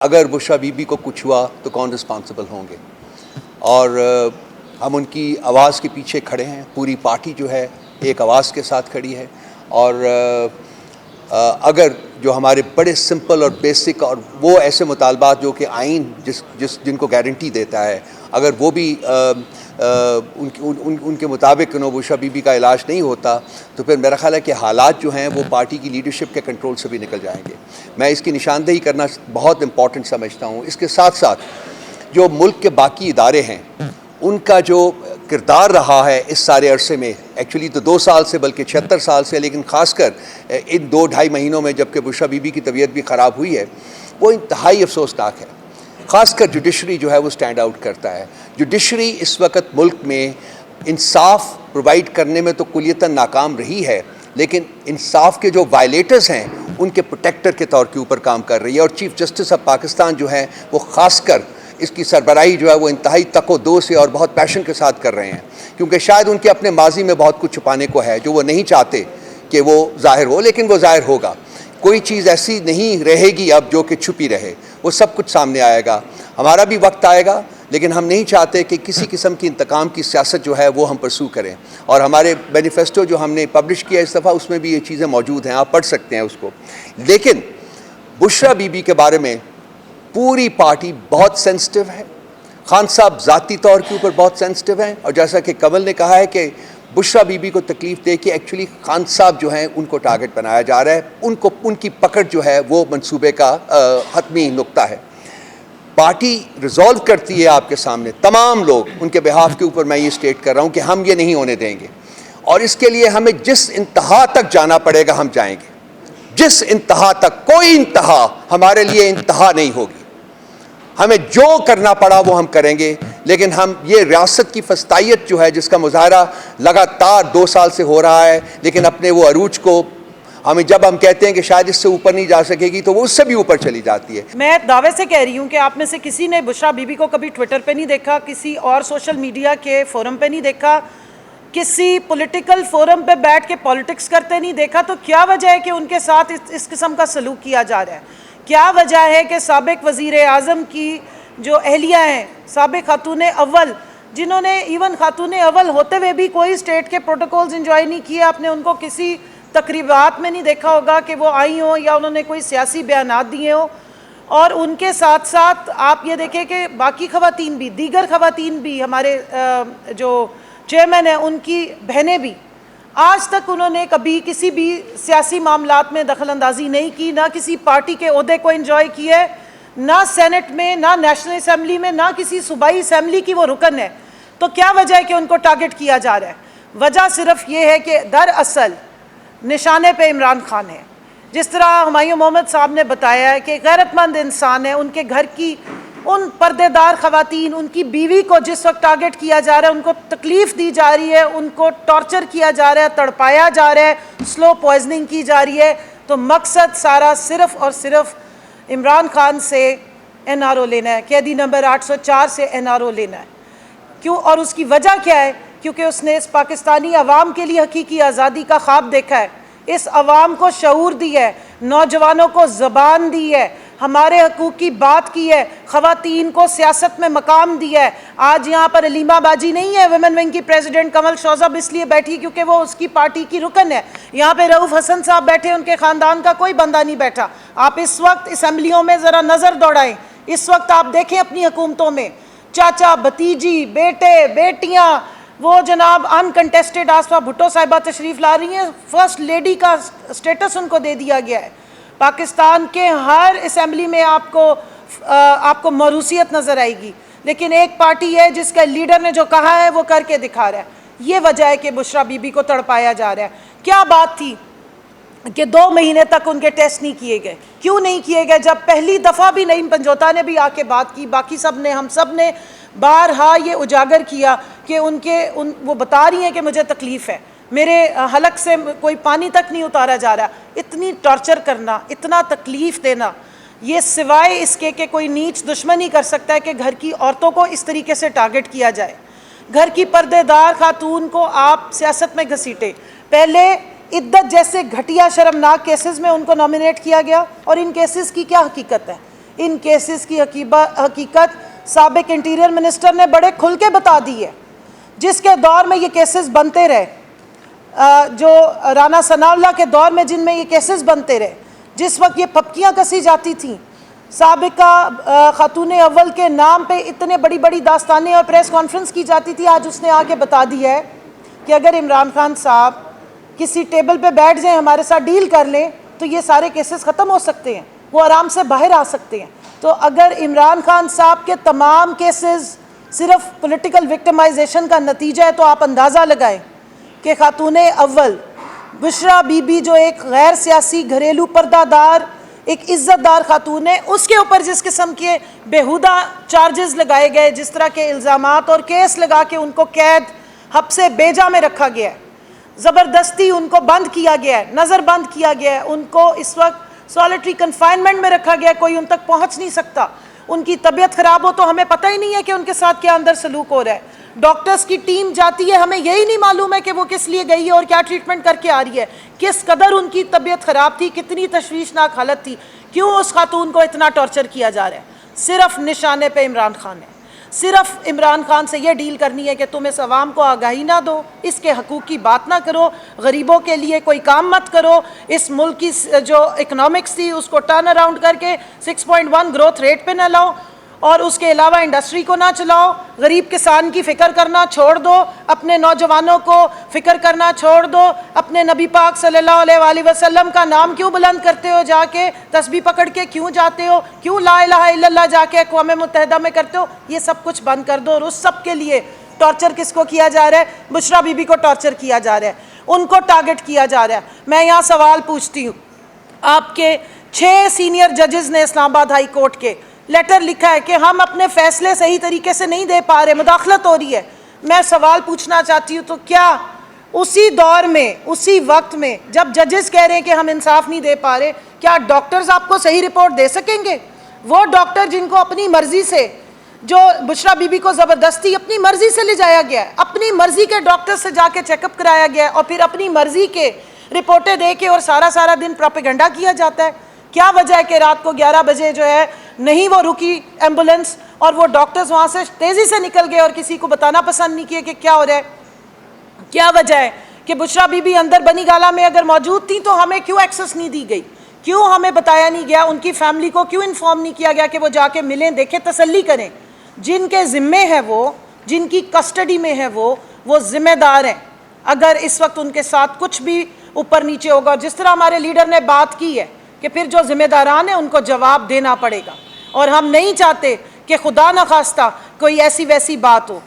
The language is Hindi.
अगर बुशरा बीबी को कुछ हुआ तो कौन रिस्पॉन्सिबल होंगे। और हम उनकी आवाज़ के पीछे खड़े हैं। पूरी पार्टी जो है एक आवाज़ के साथ खड़ी है। और अगर जो हमारे बड़े सिंपल और बेसिक और वो ऐसे मुतालबात जो कि आइन जिनको गारंटी देता है, अगर वो भी उनके मुताबिक बुशरा बीबी का इलाज नहीं होता तो फिर मेरा ख्याल है कि हालात जो हैं वो पार्टी की लीडरशिप के कंट्रोल से भी निकल जाएंगे। मैं इसकी निशानदेही करना बहुत इम्पॉर्टेंट समझता हूँ। इसके साथ साथ जो मुल्क के बाकी इदारे हैं उनका जो किरदार रहा है इस सारे अरसे में, एक्चुअली तो 2 साल से बल्कि 76 साल से, लेकिन ख़ासकर इन 2-2.5 महीनों में जबकि बुशरा बीबी की तबीयत भी ख़राब हुई है, वो इंतहाई अफसोसनाक है। ख़ासकर जुडिशरी जो है वो स्टैंड आउट करता है। जुडिशरी इस वक्त मुल्क में इंसाफ प्रोवाइड करने में तो कुलियतन नाकाम रही है, लेकिन इंसाफ के जो वायलेटर्स हैं उनके प्रोटेक्टर के तौर के ऊपर काम कर रही है। और चीफ जस्टिस ऑफ पाकिस्तान जो है वो ख़ासकर इसकी सरबराही जो है वो इंतहाई तको-दो से और बहुत पैशन के साथ कर रहे हैं, क्योंकि शायद उनके अपने माजी में बहुत कुछ छुपाने को है जो वो नहीं चाहते कि वो ज़ाहिर हो, लेकिन वो ज़ाहिर होगा। कोई चीज़ ऐसी नहीं रहेगी अब जो कि छुपी रहे, वो सब कुछ सामने आएगा। हमारा भी वक्त आएगा, लेकिन हम नहीं चाहते कि किसी किस्म की इंतकाम की सियासत जो है वो हम परसू करें। और हमारे मैनिफेस्टो जो हमने पब्लिश किया इस दफ़ा, उसमें भी ये चीज़ें मौजूद हैं, आप पढ़ सकते हैं उसको। लेकिन बुशरा बीबी के बारे में पूरी पार्टी बहुत सेंसिटिव है। खान साहब ज़ाती तौर के ऊपर बहुत सेंसिटिव हैं, और जैसा कि कमल ने कहा है कि बुशरा बीबी को तकलीफ़ दे के एक्चुअली खान साहब जो हैं उनको टारगेट बनाया जा रहा है। उनको उनकी पकड़ जो है वो मंसूबे का हतमी नुक्ता है। पार्टी रिजॉल्व करती है आपके सामने, तमाम लोग उनके बिहाफ के ऊपर मैं ये स्टेट कर रहा हूँ कि हम ये नहीं होने देंगे, और इसके लिए हमें जिस इंतहा तक जाना पड़ेगा हम जाएंगे। जिस इंतहा तक, कोई इंतहा हमारे लिए इंतहा नहीं होगी। हमें जो करना पड़ा वो हम करेंगे, लेकिन हम ये रियासत की फस्तायत जो है जिसका मुजाहरा लगातार 2 साल से हो रहा है, लेकिन अपने वो अरूज को हमें जब हम कहते हैं कि शायद इससे ऊपर नहीं जा सकेगी तो वो उससे भी ऊपर चली जाती है। मैं दावे से कह रही हूँ कि आप में से किसी ने बुशरा बीबी को कभी ट्विटर पे नहीं देखा, किसी और सोशल मीडिया के फोरम पे नहीं देखा, किसी पॉलिटिकल फोरम पे बैठ के पॉलिटिक्स करते नहीं देखा। तो क्या वजह है कि उनके साथ इस किस्म का सलूक किया जा रहा है? क्या वजह है कि साबिक वज़ीर आज़म की जो अहलिया हैं, साबिक खातून अव्वल, जिन्होंने इवन खातून अव्वल होते हुए भी कोई स्टेट के प्रोटोकॉल्स इंजॉय नहीं किए, आपने उनको किसी तकरीबात में नहीं देखा होगा कि वो आई हों या उन्होंने कोई सियासी बयानात दिए हों। और उनके साथ साथ आप ये देखें कि बाकी ख़वातीन भी, दीगर ख़वातीन भी, हमारे जो चेयरमैन हैं उनकी बहनें भी, आज तक उन्होंने कभी किसी भी सियासी मामलात में दखल अंदाजी नहीं की, ना किसी पार्टी के ओहदे को इंजॉय किया, ना सेनेट में, ना नेशनल असम्बली में, ना किसी सूबाई असम्बली की वो रुकन है। तो क्या वजह है कि उनको टारगेट किया जा रहा है? वजह सिर्फ ये है कि दरअसल निशाने पे इमरान खान है। जिस तरह हुमायूं मोहम्मद साहब ने बताया है कि गैरतमंद इंसान है, उनके घर की उन पर्देदार ख़वातीन, उनकी बीवी को जिस वक्त टारगेट किया जा रहा है, उनको तकलीफ़ दी जा रही है, उनको टॉर्चर किया जा रहा है, तड़पाया जा रहा है, स्लो पॉइजनिंग की जा रही है, तो मकसद सारा सिर्फ़ और सिर्फ इमरान खान से NRO लेना है, कैदी नंबर 804 से NRO लेना है। क्यों? और उसकी वजह क्या है? क्योंकि उसने इस पाकिस्तानी अवाम के लिए हकीकी आज़ादी का ख्वाब देखा है, इस अवाम को शऊर दी है, नौजवानों को ज़बान दी है, हमारे हकूक़ की बात की है, ख़वातीन को सियासत में मकाम दिया है। आज यहाँ पर अलीमा बाजी नहीं है, वुमेन विंग की प्रेसिडेंट कमल शौज़ब इसलिए बैठी क्योंकि वो उसकी पार्टी की रुकन है। यहाँ पे रऊफ़ हसन साहब बैठे, उनके ख़ानदान का कोई बंदा नहीं बैठा। आप इस वक्त असम्बलियों में ज़रा नज़र दौड़ाएँ, इस वक्त आप देखें अपनी हुकूमतों में चाचा, भतीजी, बेटे, बेटियाँ, वो जनाब अनकंटेस्टेड आसफा भुट्टो साहिबा तशरीफ़ ला रही हैं, फर्स्ट लेडी का स्टेटस उनको दे दिया गया है। पाकिस्तान के हर असम्बली में आपको मरूसियत नज़र आएगी, लेकिन एक पार्टी है जिसका लीडर ने जो कहा है वो करके दिखा रहा है। ये वजह है कि बुशरा बीबी को तड़पाया जा रहा है। क्या बात थी कि 2 महीने तक उनके टेस्ट नहीं किए गए? क्यों नहीं किए गए? जब पहली दफ़ा भी नईम पंजोता ने भी आके बात की, बाकी सब ने, हम सब ने बारहा ये उजागर किया कि वो बता रही हैं कि मुझे तकलीफ़ है, मेरे हलक से कोई पानी तक नहीं उतारा जा रहा। इतनी टॉर्चर करना, इतना तकलीफ़ देना, ये सिवाय इसके कि कोई नीच दुश्मन ही कर सकता है कि घर की औरतों को इस तरीके से टारगेट किया जाए। घर की पर्देदार खातून को आप सियासत में घसीटे। पहले इद्दत जैसे घटिया शर्मनाक केसेस में उनको नॉमिनेट किया गया, और इन केसेस की क्या हकीकत है? इन केसेस की हकीकत साबिक इंटीरियर मिनिस्टर ने बड़े खुल के बता दी है। जिसके दौर में ये केसेस बनते रहे, जो राना सनाउल्लाह के दौर में जिनमें ये केसेस बनते रहे, जिस वक्त ये पपकियाँ कसी जाती थीं, साबिका खातून अव्वल के नाम पे इतने बड़ी बड़ी दास्तानें और प्रेस कॉन्फ्रेंस की जाती थी, आज उसने आके बता दिया है कि अगर इमरान खान साहब किसी टेबल पे बैठ जाएं, हमारे साथ डील कर लें, तो ये सारे केसेस ख़त्म हो सकते हैं, वो आराम से बाहर आ सकते हैं। तो अगर इमरान खान साहब के तमाम केसेस सिर्फ पॉलिटिकल विक्टिमाइजेशन का नतीजा है, तो आप अंदाज़ा लगाएं कि खातून अव्वल बुशरा बीबी जो एक गैर सियासी घरेलू पर्दादार एक इज़्ज़तदार खातून है, उसके ऊपर जिस किस्म के बेहुदा चार्जेस लगाए गए, जिस तरह के इल्ज़ामात और केस लगा के उनको कैद हब्से बेजा में रखा गया है, ज़बरदस्ती उनको बंद किया गया है, नज़रबंद किया गया है, उनको इस वक्त सॉलिटरी कन्फाइनमेंट में रखा गया है, कोई उन तक पहुँच नहीं सकता। उनकी तबीयत ख़राब हो तो हमें पता ही नहीं है कि उनके साथ क्या अंदर सलूक हो रहा है। डॉक्टर्स की टीम जाती है, हमें यही नहीं मालूम है कि वो किस लिए गई है और क्या ट्रीटमेंट करके आ रही है, किस कदर उनकी तबीयत ख़राब थी, कितनी तशवीशनाक हालत थी, क्यों उस खातून को इतना टॉर्चर किया जा रहा है। सिर्फ निशाने पे इमरान खान है। सिर्फ इमरान खान से ये डील करनी है कि तुम इस अवाम को आगाही ना दो, इसके हकूक़ की बात ना करो, गरीबों के लिए कोई काम मत करो, इस मुल्क की जो इकनॉमिक्स थी उसको टर्न अराउंड करके 6.1 ग्रोथ रेट पे ना लाओ, और उसके अलावा इंडस्ट्री को ना चलाओ, गरीब किसान की फ़िक्र करना छोड़ दो, अपने नौजवानों को फ़िक्र करना छोड़ दो, अपने नबी पाक सल्लल्लाहु अलैहि वसल्लम का नाम क्यों बुलंद करते हो, जाके तस्बीह पकड़ के क्यों जाते हो, क्यों ला इलाहा इल्लल्लाह जाके अक़वाम मुत्तहिदा में करते हो, ये सब कुछ बंद कर दो। और उस सब के लिए टॉर्चर किसको किया जा रहा है? बुशरा बीबी को टॉर्चर किया जा रहा है, उनको टारगेट किया जा रहा है। मैं यहाँ सवाल पूछती हूँ, आपके 6 सीनियर जजेस ने इस्लामाबाद हाई कोर्ट के लेटर लिखा है कि हम अपने फैसले सही तरीके से नहीं दे पा रहे, मुदाखलत हो रही है। मैं सवाल पूछना चाहती हूँ, तो क्या उसी दौर में, उसी वक्त में जब जजेस कह रहे हैं कि हम इंसाफ नहीं दे पा रहे, क्या डॉक्टर्स आपको सही रिपोर्ट दे सकेंगे? वो डॉक्टर जिनको अपनी मर्जी से, जो बुशरा बीबी को ज़बरदस्ती अपनी मर्जी से ले जाया गया है, अपनी मर्जी के डॉक्टर से जाके चेकअप कराया गया है, और फिर अपनी मर्जी के रिपोर्टें दे के और सारा दिन प्रोपेगेंडा किया जाता है। क्या वजह है कि रात को 11 बजे जो है नहीं वो रुकी एम्बुलेंस, और वो डॉक्टर्स वहाँ से तेज़ी से निकल गए और किसी को बताना पसंद नहीं किया कि क्या हो रहा है? क्या वजह है कि बुशरा बीबी अंदर बनी गाला में अगर मौजूद थी तो हमें क्यों एक्सेस नहीं दी गई, क्यों हमें बताया नहीं गया, उनकी फैमिली को क्यों इन्फॉर्म नहीं किया गया कि वो जाके मिलें, देखें, तसल्ली करें? जिनके ज़िम्मे है वो, जिनकी कस्टडी में है वो ज़िम्मेदार हैं। अगर इस वक्त उनके साथ कुछ भी ऊपर नीचे होगा, जिस तरह हमारे लीडर ने बात की है कि फिर जो ज़िम्मेदारान हैं उनको जवाब देना पड़ेगा, और हम नहीं चाहते कि खुदा न खास्ता कोई ऐसी वैसी बात हो।